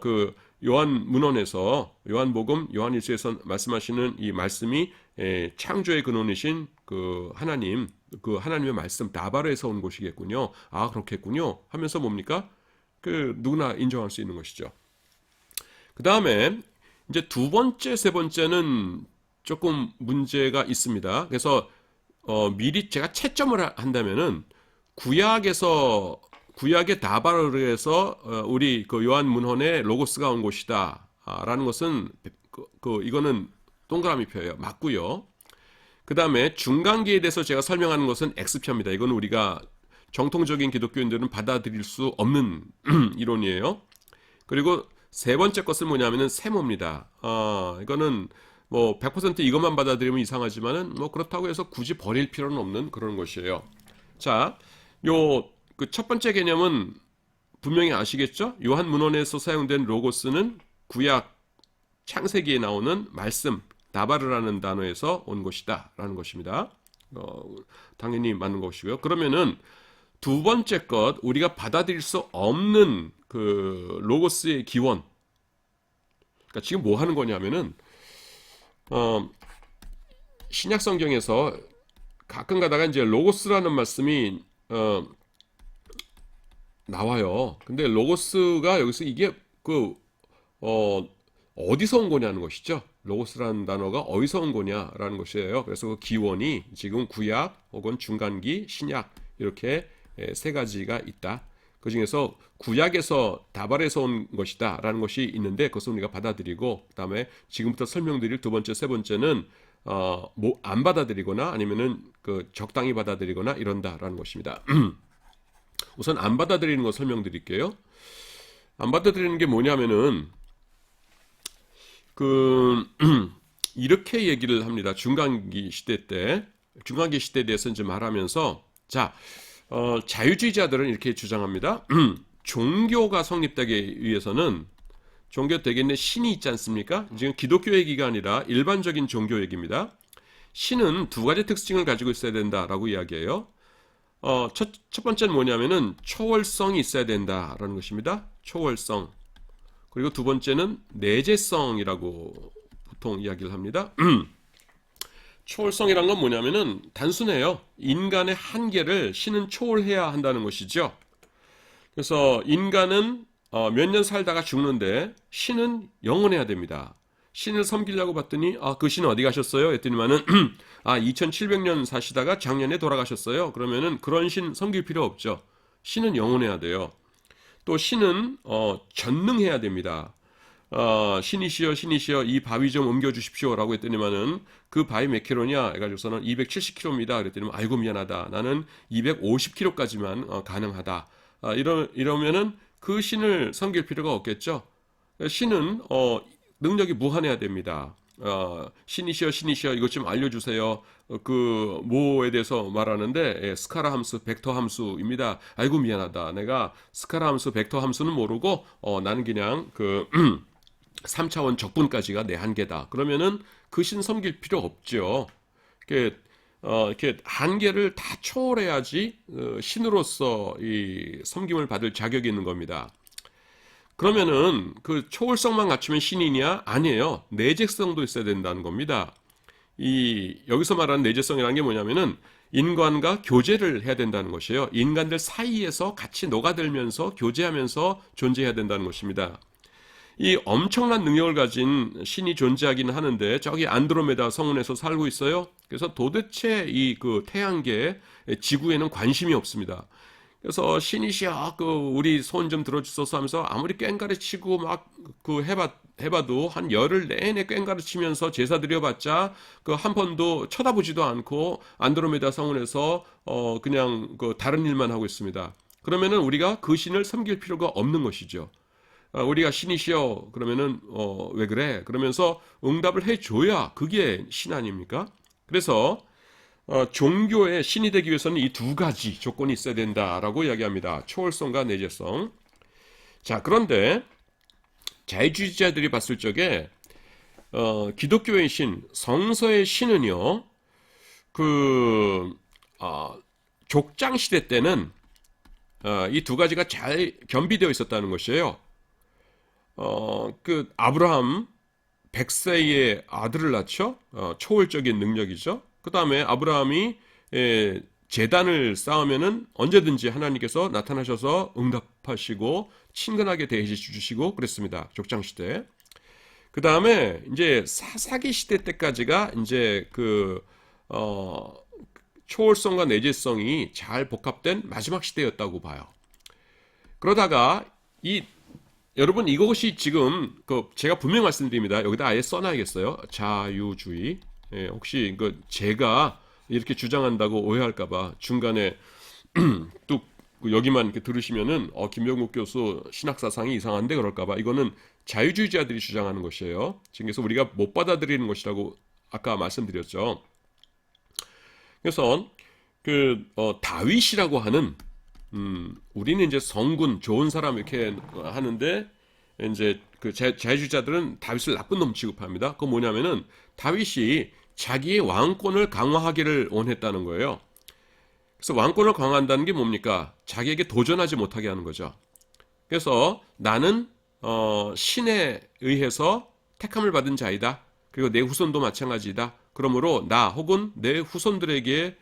그 요한 문헌에서 요한복음 요한일서에서 말씀하시는 이 말씀이 창조의 근원이신 그 하나님의 말씀 다바르에서 온 것이겠군요. 그렇겠군요. 하면서 뭡니까? 그 누구나 인정할 수 있는 것이죠. 그 다음에 이제 두 번째, 세 번째는 조금 문제가 있습니다. 그래서 미리 제가 채점을 한다면은 구약에서 구약의 다바르에서 우리 그 요한 문헌에 로고스가 온 곳이다 라는 것은 이거는 동그라미 표예요. 맞고요. 그 다음에 중간기에 대해서 제가 설명하는 것은 X표입니다. 이건 우리가 정통적인 기독교인들은 받아들일 수 없는 이론이에요. 그리고 세 번째 것은 뭐냐면은 세모입니다. 이거는 뭐 100% 이것만 받아들이면 이상하지만은 뭐 그렇다고 해서 굳이 버릴 필요는 없는 그런 것이에요. 자, 요 그 첫 번째 개념은 분명히 아시겠죠? 요한 문헌에서 사용된 로고스는 구약 창세기에 나오는 말씀, 다바르라는 단어에서 온 것이다 라는 것입니다. 당연히 맞는 것이고요. 그러면은 두 번째 것, 우리가 받아들일 수 없는 그 로고스의 기원. 그러니까 지금 뭐 하는 거냐면은 신약 성경에서 가끔 가다가 이제 로고스라는 말씀이 나와요. 근데 로고스가 여기서 이게 어디서 온 거냐는 것이죠. 로고스라는 단어가 어디서 온 거냐라는 것이에요. 그래서 그 기원이 지금 구약 혹은 중간기, 신약 이렇게 세 가지가 있다. 그 중에서 구약에서 다발에서 온 것이다 라는 것이 있는데 그것을 우리가 받아들이고 그 다음에 지금부터 설명드릴 두 번째, 세 번째는 뭐 안 받아들이거나 아니면은 그 적당히 받아들이거나 이런다라는 것입니다. 우선 안 받아들이는 거 설명드릴게요. 안 받아들이는 게 뭐냐면은 이렇게 얘기를 합니다. 중간기 시대에 대해서 이제 말하면서 자, 자유주의자들은 이렇게 주장합니다. 종교가 성립되기 위해서는 종교 대개는 신이 있지 않습니까? 지금 기독교 얘기가 아니라 일반적인 종교 얘기입니다. 신은 두 가지 특징을 가지고 있어야 된다라고 이야기해요. 첫 번째는 뭐냐면은 초월성이 있어야 된다라는 것입니다. 초월성. 그리고 두 번째는 내재성이라고 보통 이야기를 합니다. 초월성이란 건 뭐냐면은 단순해요. 인간의 한계를 신은 초월해야 한다는 것이죠. 그래서 인간은 몇 년 살다가 죽는데 신은 영원해야 됩니다. 신을 섬기려고 봤더니 그 신은 어디 가셨어요? 했더니만은 2700년 사시다가 작년에 돌아가셨어요. 그러면은 그런 신 섬길 필요 없죠. 신은 영원해야 돼요. 또 신은 전능해야 됩니다. 신이시여 이 바위 좀 옮겨주십시오 라고 했더니만은 그 바위 몇 킬로냐 해가지고서는 270킬로입니다 그랬더니 아이고 미안하다 나는 250킬로까지만 가능하다. 이러면은 그 신을 섬길 필요가 없겠죠. 신은 능력이 무한해야 됩니다. 신이시여 이것 좀 알려주세요. 그 뭐에 대해서 말하는데 스카라 함수, 벡터 함수입니다. 아이고 미안하다. 내가 스카라 함수, 벡터 함수는 모르고 나는 그냥 그 3차원 적분까지가 내 한계다. 그러면은 그 신 섬길 필요 없죠. 이렇게 한계를 다 초월해야지 신으로서 이 섬김을 받을 자격이 있는 겁니다. 그러면은 그 초월성만 갖추면 신이냐? 아니에요. 내재성도 있어야 된다는 겁니다. 여기서 말하는 내재성이라는 게 뭐냐면은 인간과 교제를 해야 된다는 것이에요. 인간들 사이에서 같이 녹아들면서 교제하면서 존재해야 된다는 것입니다. 이 엄청난 능력을 가진 신이 존재하기는 하는데 저기 안드로메다 성운에서 살고 있어요. 그래서 도대체 그 태양계 지구에는 관심이 없습니다. 그래서 신이시여 우리 손 좀 들어주소서 하면서 아무리 꽹가리 치고 막 해봐도 한 열흘 내내 꽹가리 치면서 제사 드려봤자 한 번도 쳐다보지도 않고 안드로메다 성운에서 그냥 다른 일만 하고 있습니다. 그러면은 우리가 그 신을 섬길 필요가 없는 것이죠. 우리가 신이시여 그러면은 왜 그래? 그러면서 응답을 해줘야 그게 신 아닙니까? 그래서 종교의 신이 되기 위해서는 이 두 가지 조건이 있어야 된다라고 이야기합니다. 초월성과 내재성. 자, 그런데 자유주의자들이 봤을 적에 기독교의 신, 성서의 신은요, 족장 시대 때는 이 두 가지가 잘 겸비되어 있었다는 것이에요. 아브라함 100세의 아들을 낳죠. 초월적인 능력이죠. 그 다음에 아브라함이 제단을 쌓으면은 언제든지 하나님께서 나타나셔서 응답하시고 친근하게 대해 주시고 그랬습니다. 족장시대. 그 다음에 이제 사사기 시대 때까지가 이제 초월성과 내재성이 잘 복합된 마지막 시대였다고 봐요. 그러다가 여러분 이것이 지금 제가 분명히 말씀드립니다. 여기다 아예 써놔야겠어요. 자유주의. 예, 혹시 제가 이렇게 주장한다고 오해할까봐 중간에 뚝 여기만 이렇게 들으시면은 김병국 교수 신학사상이 이상한데 그럴까봐 이거는 자유주의자들이 주장하는 것이에요. 지금 그래서 우리가 못 받아들이는 것이라고 아까 말씀드렸죠. 그래서 다윗이라고 하는 우리는 이제 성군 좋은 사람 이렇게 하는데 이제 자유주의자들은 다윗을 나쁜 놈 취급합니다. 그건 뭐냐면은 다윗이 자기의 왕권을 강화하기를 원했다는 거예요. 그래서 왕권을 강화한다는 게 뭡니까? 자기에게 도전하지 못하게 하는 거죠. 그래서 나는 신에 의해서 택함을 받은 자이다. 그리고 내 후손도 마찬가지다. 그러므로 나 혹은 내 후손들에게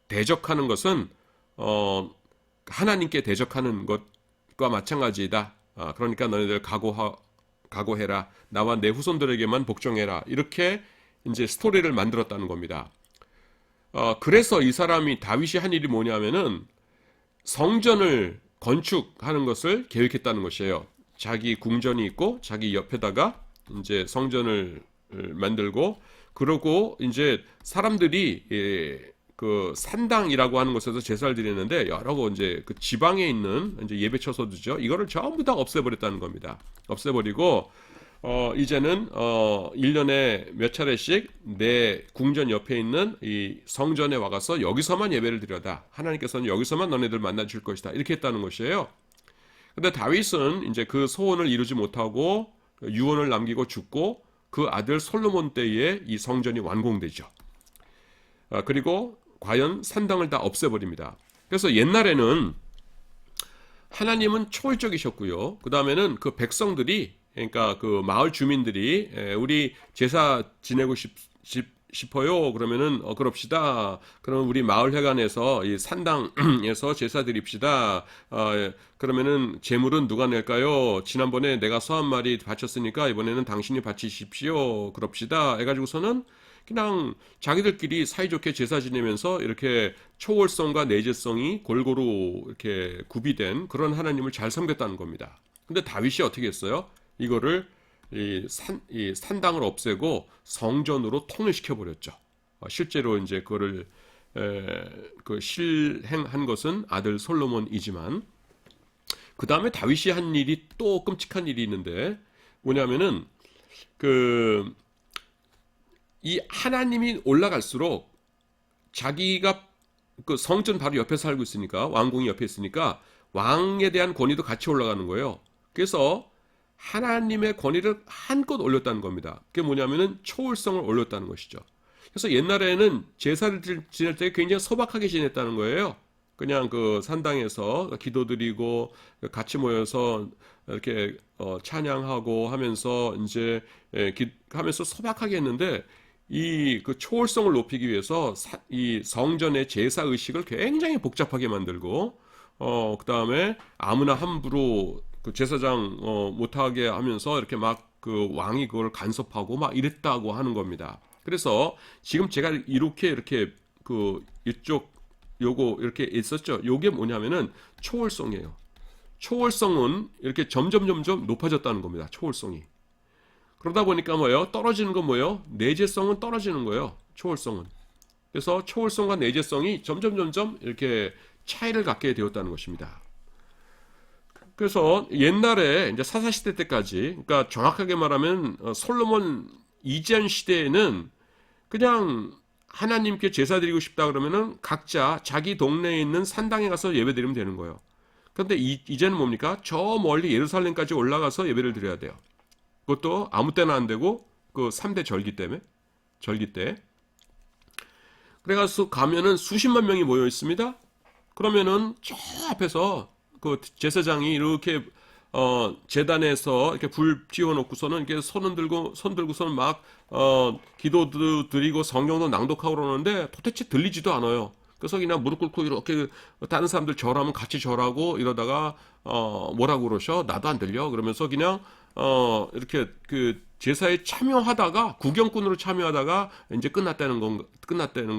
대적하는 것은 하나님께 대적하는 것과 마찬가지이다. 그러니까 너희들 각오해라. 나와 내 후손들에게만 복종해라. 이렇게 이제 스토리를 만들었다는 겁니다. 그래서 이 사람이 다윗이 한 일이 뭐냐면은 성전을 건축하는 것을 계획했다는 것이에요. 자기 궁전이 있고 자기 옆에다가 이제 성전을 만들고 그러고 이제 사람들이 산당이라고 하는 곳에서 제사를 드리는데 여러 이제 지방에 있는 이제 예배 처소들죠. 이거를 전부 다 없애버렸다는 겁니다. 없애버리고 이제는 1년에 몇 차례씩 내 궁전 옆에 있는 이 성전에 와가서 여기서만 예배를 드려다. 하나님께서는 여기서만 너네들 만나 줄 것이다. 이렇게 했다는 것이에요. 근데 다윗은 이제 그 소원을 이루지 못하고 유언을 남기고 죽고 그 아들 솔로몬 때에 이 성전이 완공되죠. 그리고 과연 산당을 다 없애버립니다. 그래서 옛날에는 하나님은 초월적이셨고요. 그 다음에는 그 백성들이 그러니까 그 마을 주민들이 우리 제사 지내고 싶어요. 그러면은 그럽시다. 그럼 우리 마을 회관에서 이 산당에서 제사 드립시다. 그러면은 제물은 누가 낼까요? 지난번에 내가 소 한 마리 바쳤으니까 이번에는 당신이 바치십시오. 그럽시다. 해가지고서는 그냥 자기들끼리 사이좋게 제사 지내면서 이렇게 초월성과 내재성이 골고루 이렇게 구비된 그런 하나님을 잘 섬겼다는 겁니다. 근데 다윗이 어떻게 했어요? 이거를 이 산당을 없애고 성전으로 통일시켜 버렸죠. 실제로 이제 그거를 실행한 것은 아들 솔로몬이지만 그 다음에 다윗이 한 일이 또 끔찍한 일이 있는데 뭐냐면은 이 하나님이 올라갈수록 자기가 그 성전 바로 옆에 살고 있으니까 왕궁이 옆에 있으니까 왕에 대한 권위도 같이 올라가는 거예요. 그래서 하나님의 권위를 한껏 올렸다는 겁니다. 그게 뭐냐면은 초월성을 올렸다는 것이죠. 그래서 옛날에는 제사를 지낼 때 굉장히 소박하게 지냈다는 거예요. 그냥 그 산당에서 기도드리고 같이 모여서 이렇게 찬양하고 하면서 이제 하면서 소박하게 했는데 이 초월성을 높이기 위해서 이 성전의 제사 의식을 굉장히 복잡하게 만들고 그 다음에 아무나 함부로 그 제사장 못하게 하면서 이렇게 막 그 왕이 그걸 간섭하고 막 이랬다고 하는 겁니다. 그래서 지금 제가 이렇게 이쪽 요거 이렇게 있었죠. 요게 뭐냐면은 초월성이에요. 초월성은 이렇게 점점 높아졌다는 겁니다. 초월성이. 그러다 보니까 뭐예요? 떨어지는 건 뭐예요? 내재성은 떨어지는 거예요. 초월성은. 그래서 초월성과 내재성이 점점 이렇게 차이를 갖게 되었다는 것입니다. 그래서 옛날에 이제 사사시대 때까지, 그러니까 정확하게 말하면 솔로몬 이전 시대에는 그냥 하나님께 제사 드리고 싶다 그러면은 각자 자기 동네에 있는 산당에 가서 예배 드리면 되는 거예요. 그런데 이제는 뭡니까? 저 멀리 예루살렘까지 올라가서 예배를 드려야 돼요. 그것도 아무 때나 안 되고 그 3대 절기 때문에 절기 때. 그래가서 가면은 수십만 명이 모여 있습니다. 그러면은 저 앞에서 그 제사장이 이렇게 제단에서 이렇게 불 피워놓고서는 이렇게 손 들고서는 막 기도도 드리고 성경도 낭독하고 그러는데 도대체 들리지도 않아요. 그래서 그냥 무릎 꿇고 이렇게 다른 사람들 절하면 같이 절하고 이러다가 뭐라고 그러셔? 나도 안 들려. 그러면서 그냥 이렇게 그 제사에 참여하다가 구경꾼으로 참여하다가 이제 끝났다는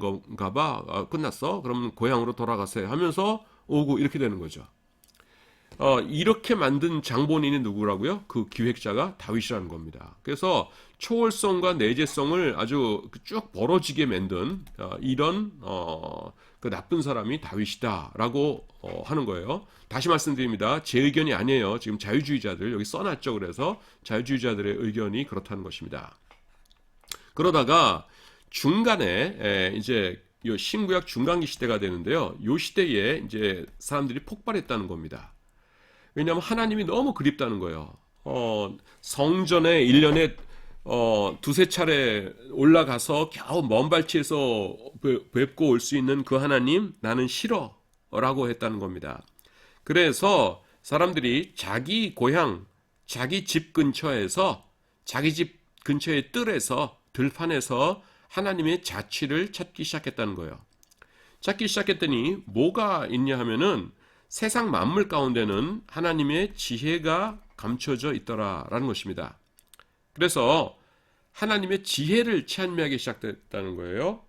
건가 봐. 끝났어. 그럼 고향으로 돌아가세요 하면서 오고 이렇게 되는 거죠. 이렇게 만든 장본인이 누구라고요? 그 기획자가 다윗이라는 겁니다. 그래서 초월성과 내재성을 아주 쭉 벌어지게 만든 이런 그 나쁜 사람이 다윗이다라고 하는 거예요. 다시 말씀드립니다. 제 의견이 아니에요. 지금 자유주의자들 여기 써놨죠. 그래서 자유주의자들의 의견이 그렇다는 것입니다. 그러다가 중간에 이제 이 신구약 중간기 시대가 되는데요. 이 시대에 이제 사람들이 폭발했다는 겁니다. 왜냐하면 하나님이 너무 그립다는 거예요. 성전에 1년에 두세 차례 올라가서 겨우 먼 발치에서 뵙고 올 수 있는 그 하나님 나는 싫어 라고 했다는 겁니다. 그래서 사람들이 자기 고향, 자기 집 근처에서 자기 집 근처의 뜰에서 들판에서 하나님의 자취를 찾기 시작했다는 거예요. 찾기 시작했더니 뭐가 있냐 하면은 세상 만물 가운데는 하나님의 지혜가 감춰져 있더라라는 것입니다. 그래서 하나님의 지혜를 찬미하기 시작됐다는 거예요.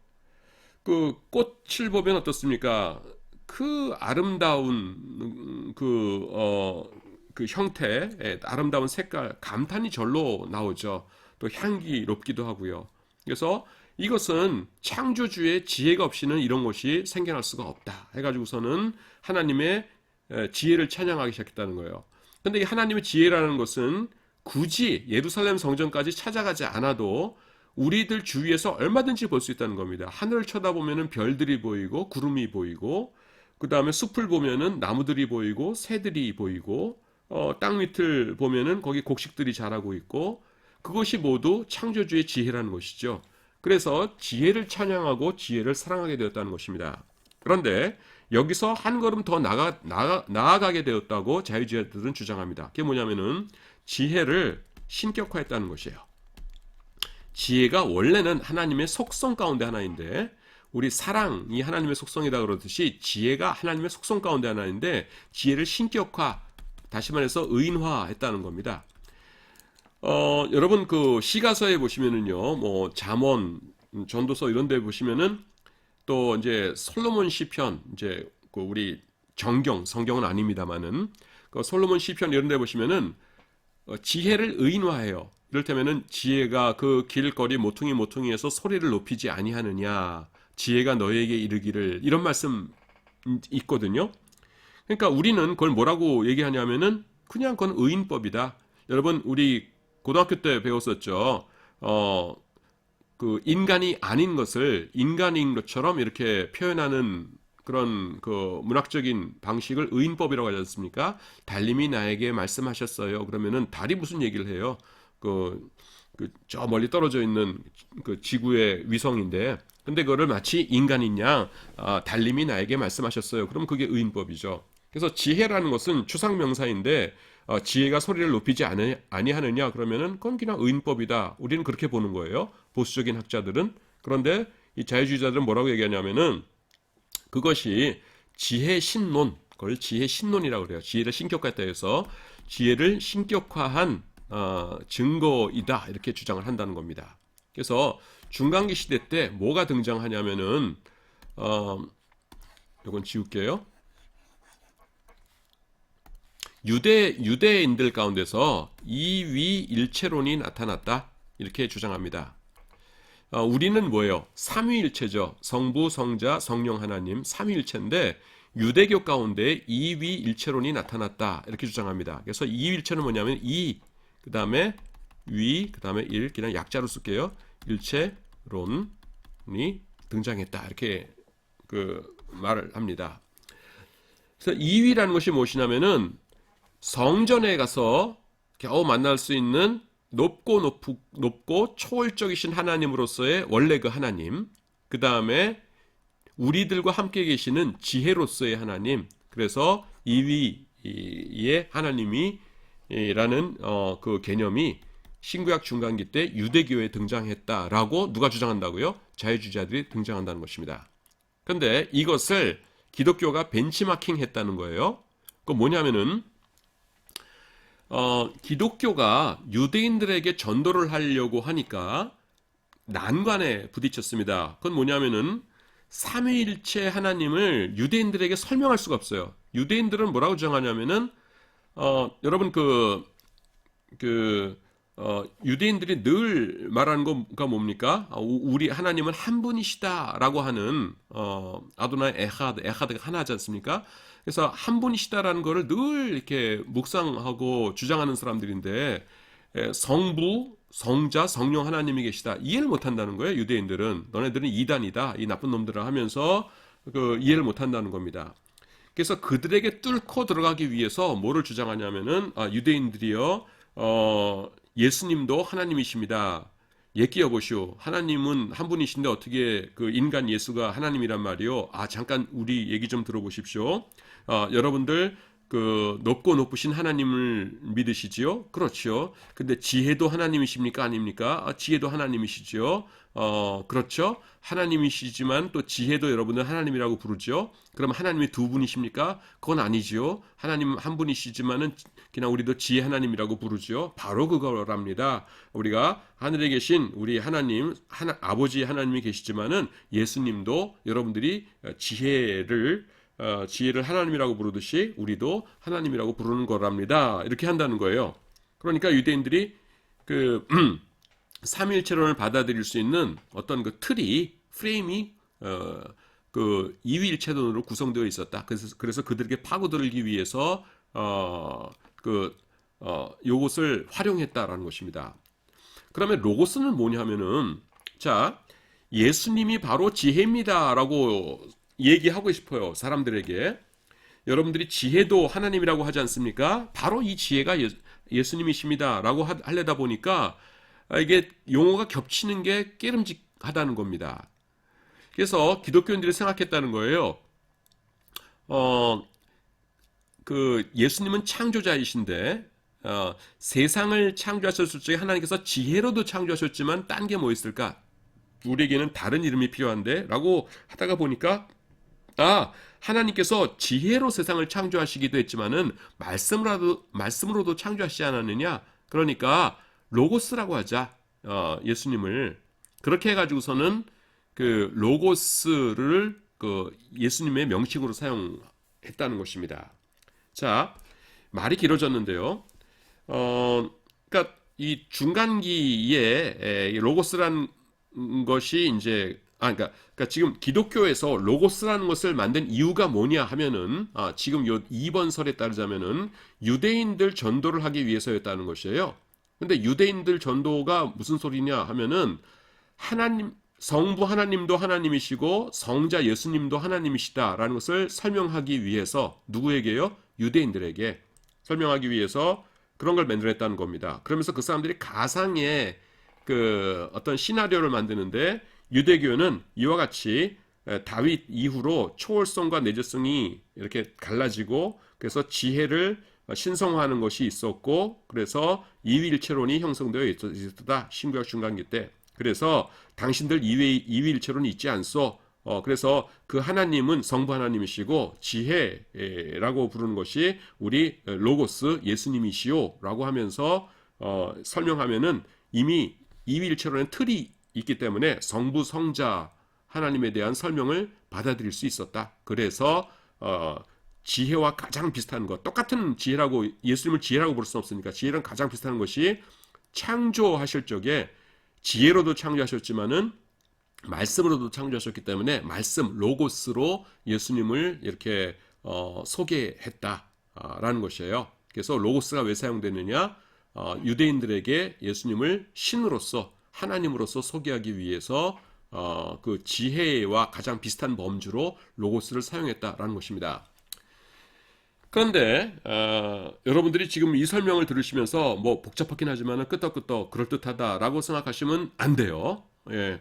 그 꽃을 보면 어떻습니까? 그 아름다운 그 형태, 아름다운 색깔, 감탄이 절로 나오죠. 또 향기롭기도 하고요. 그래서 이것은 창조주의 지혜가 없이는 이런 것이 생겨날 수가 없다. 해가지고서는 하나님의 지혜를 찬양하기 시작했다는 거예요. 근데 이 하나님의 지혜라는 것은 굳이 예루살렘 성전까지 찾아가지 않아도 우리들 주위에서 얼마든지 볼 수 있다는 겁니다. 하늘을 쳐다보면은 별들이 보이고 구름이 보이고 그 다음에 숲을 보면은 나무들이 보이고 새들이 보이고 땅 밑을 보면은 거기 곡식들이 자라고 있고 그것이 모두 창조주의 지혜라는 것이죠. 그래서 지혜를 찬양하고 지혜를 사랑하게 되었다는 것입니다. 그런데 여기서 한 걸음 더 나아가게 되었다고 자유주의자들은 주장합니다. 그게 뭐냐면은 지혜를 신격화했다는 것이에요. 지혜가 원래는 하나님의 속성 가운데 하나인데 우리 사랑이 하나님의 속성이다 그러듯이 지혜가 하나님의 속성 가운데 하나인데 지혜를 신격화, 다시 말해서 의인화했다는 겁니다. 여러분 그 시가서에 보시면은요, 뭐 잠언, 전도서 이런 데 보시면은 또 이제 솔로몬 시편, 이제 그 우리 성경은 아닙니다만은 그 솔로몬 시편 이런 데 보시면은 지혜를 의인화해요. 이를테면은 지혜가 그 길거리 모퉁이에서 소리를 높이지 아니하느냐, 지혜가 너에게 이르기를, 이런 말씀 있거든요. 그러니까 우리는 그걸 뭐라고 얘기하냐면은 그냥 그건 의인법이다. 여러분 우리 고등학교 때 배웠었죠. 그 인간이 아닌 것을 인간인 것처럼 이렇게 표현하는 그런 그 문학적인 방식을 의인법이라고 하지 않습니까? 달님이 나에게 말씀하셨어요. 그러면은 달이 무슨 얘기를 해요? 저 멀리 떨어져 있는 그 지구의 위성인데, 근데 그거를 마치 인간인 양 달님이 나에게 말씀하셨어요. 그럼 그게 의인법이죠. 그래서 지혜라는 것은 추상명사인데 지혜가 소리를 높이지 아니하느냐 그러면은 그건 그냥 의인법이다. 우리는 그렇게 보는 거예요. 보수적인 학자들은. 그런데 이 자유주의자들은 뭐라고 얘기하냐면은 그것이 지혜 신론, 그걸 지혜 신론이라고 그래요. 지혜를 신격화했다 해서 지혜를 신격화한 증거이다 이렇게 주장을 한다는 겁니다. 그래서 중간기 시대 때 뭐가 등장하냐면은 이건 지울게요. 유대인들 가운데서 이위일체론이 나타났다 이렇게 주장합니다. 우리는 뭐예요? 삼위일체죠. 성부, 성자, 성령 하나님 삼위일체인데 유대교 가운데 이위일체론이 나타났다 이렇게 주장합니다. 그래서 이위일체는 뭐냐면 이, 그 다음에 위, 그 다음에 일, 그냥 약자로 쓸게요. 일체론이 등장했다 이렇게 그 말을 합니다. 그래서 이위라는 것이 무엇이냐면은 성전에 가서 겨우 만날 수 있는 높고 초월적이신 하나님으로서의 원래 그 하나님, 그 다음에 우리들과 함께 계시는 지혜로서의 하나님, 그래서 이위의 하나님이라는 그 개념이 신구약 중간기 때 유대교에 등장했다라고 누가 주장한다고요? 자유주의자들이 등장한다는 것입니다. 그런데 이것을 기독교가 벤치마킹 했다는 거예요. 그 뭐냐면은 기독교가 유대인들에게 전도를 하려고 하니까 난관에 부딪혔습니다. 그건 뭐냐면은 삼위일체 하나님을 유대인들에게 설명할 수가 없어요. 유대인들은 뭐라고 주장하냐면은 여러분 유대인들이 늘 말하는 거가 뭡니까? 우리 하나님은 한 분이시다라고 하는 아도나이 에하드가 하나지 않습니까? 그래서 한 분이시다라는 거를 늘 이렇게 묵상하고 주장하는 사람들인데 성부, 성자, 성령 하나님이 계시다. 이해를 못 한다는 거예요, 유대인들은. 너네들은 이단이다. 이 나쁜 놈들을 하면서 이해를 못 한다는 겁니다. 그래서 그들에게 뚫고 들어가기 위해서 뭐를 주장하냐면은 유대인들이요. 예수님도 하나님이십니다. 예끼어 보시오. 하나님은 한 분이신데 어떻게 그 인간 예수가 하나님이란 말이요? 잠깐 우리 얘기 좀 들어보십시오. 여러분들 그 높고 높으신 하나님을 믿으시지요? 그렇죠. 근데 지혜도 하나님이십니까? 아닙니까? 지혜도 하나님이시죠. 그렇죠. 하나님이시지만 또 지혜도 여러분들 하나님이라고 부르죠. 그럼 하나님이 두 분이십니까? 그건 아니지요. 하나님 한 분이시지만은 그냥 우리도 지혜 하나님이라고 부르죠. 바로 그거랍니다. 우리가 하늘에 계신 우리 하나님, 아버지 하나님이 계시지만은 예수님도 여러분들이 지혜를 하나님이라고 부르듯이 우리도 하나님이라고 부르는 거랍니다. 이렇게 한다는 거예요. 그러니까 유대인들이 그 삼위일체론을 받아들일 수 있는 어떤 그 틀이 프레임이 그 이위일체론으로 구성되어 있었다. 그래서 그들에게 파고들기 위해서 요것을 활용했다라는 것입니다. 그러면 로고스는 뭐냐면은 자 예수님이 바로 지혜입니다라고 얘기하고 싶어요. 사람들에게. 여러분들이 지혜도 하나님이라고 하지 않습니까? 바로 이 지혜가 예수님이십니다. 라고 하려다 보니까 이게 용어가 겹치는 게 깨름직하다는 겁니다. 그래서 기독교인들이 생각했다는 거예요. 예수님은 창조자이신데, 세상을 창조하셨을 적에 하나님께서 지혜로도 창조하셨지만 딴 게 뭐 있을까? 우리에게는 다른 이름이 필요한데? 라고 하다가 보니까 하나님께서 지혜로 세상을 창조하시기도 했지만은 말씀으로도 창조하시지 않았느냐? 그러니까 로고스라고 하자. 예수님을 그렇게 해가지고서는 그 로고스를 그 예수님의 명칭으로 사용했다는 것입니다. 자, 말이 길어졌는데요. 그러니까 이 중간기에 로고스란 것이 이제 그러니까 지금 기독교에서 로고스라는 것을 만든 이유가 뭐냐 하면은 지금 요 2번 설에 따르자면은 유대인들 전도를 하기 위해서였다는 것이에요. 근데 유대인들 전도가 무슨 소리냐 하면은 하나님 성부 하나님도 하나님이시고 성자 예수님도 하나님이시다라는 것을 설명하기 위해서 누구에게요? 유대인들에게 설명하기 위해서 그런 걸 만들었다는 겁니다. 그러면서 그 사람들이 가상의 그 어떤 시나리오를 만드는데 유대교는 이와 같이 다윗 이후로 초월성과 내재성이 이렇게 갈라지고 그래서 지혜를 신성화하는 것이 있었고 그래서 이위일체론이 형성되어 있었다. 신구약 중간기 때. 그래서 당신들 이위일체론이 있지 않소. 그래서 그 하나님은 성부 하나님이시고 지혜라고 부르는 것이 우리 로고스 예수님이시오 라고 하면서 설명하면은 이미 이위일체론의 틀이 있기 때문에 성부 성자 하나님에 대한 설명을 받아들일 수 있었다. 그래서 지혜와 가장 비슷한 것, 똑같은 지혜라고 예수님을 지혜라고 부를 수는 없으니까 지혜랑 가장 비슷한 것이 창조하실 적에 지혜로도 창조하셨지만은 말씀으로도 창조하셨기 때문에 말씀 로고스로 예수님을 이렇게 소개했다라는 것이에요. 그래서 로고스가 왜 사용되느냐? 유대인들에게 예수님을 신으로서 하나님으로서 소개하기 위해서 그 지혜와 가장 비슷한 범주로 로고스를 사용했다라는 것입니다. 그런데 여러분들이 지금 이 설명을 들으시면서 뭐 복잡하긴 하지만 끄떡끄떡 그럴듯하다라고 생각하시면 안 돼요. 예.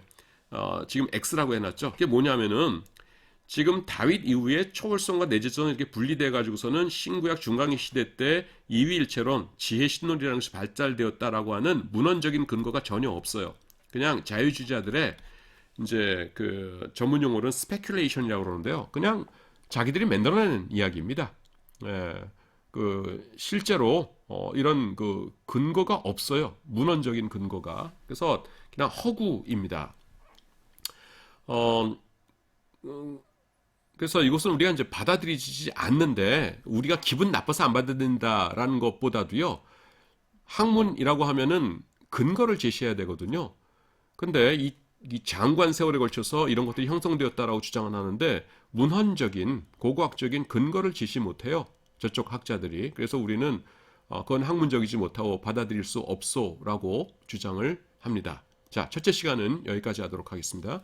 지금 X라고 해놨죠. 그게 뭐냐면은 지금 다윗 이후에 초월성과 내재성이 이렇게 분리돼 가지고서는 신구약 중강기 시대 때 이위일체론 지혜 신론이라는 것이 발달되었다라고 하는 문헌적인 근거가 전혀 없어요. 그냥 자유주의자들의 이제 그 전문 용어로는 스페큘레이션이라고 그러는데요. 그냥 자기들이 만들어내는 이야기입니다. 예. 실제로 이런 근거가 없어요. 문헌적인 근거가. 그래서 그냥 허구입니다. 어, 그래서 이것은 우리가 이제 받아들이지 않는데 우리가 기분 나빠서 안 받아들인다라는 것보다도요. 학문이라고 하면은 근거를 제시해야 되거든요. 근데 이 장관 세월에 걸쳐서 이런 것들이 형성되었다라고 주장을 하는데 문헌적인 고고학적인 근거를 제시 못해요. 저쪽 학자들이. 그래서 우리는 그건 학문적이지 못하고 받아들일 수 없소라고 주장을 합니다. 자, 첫째 시간은 여기까지 하도록 하겠습니다.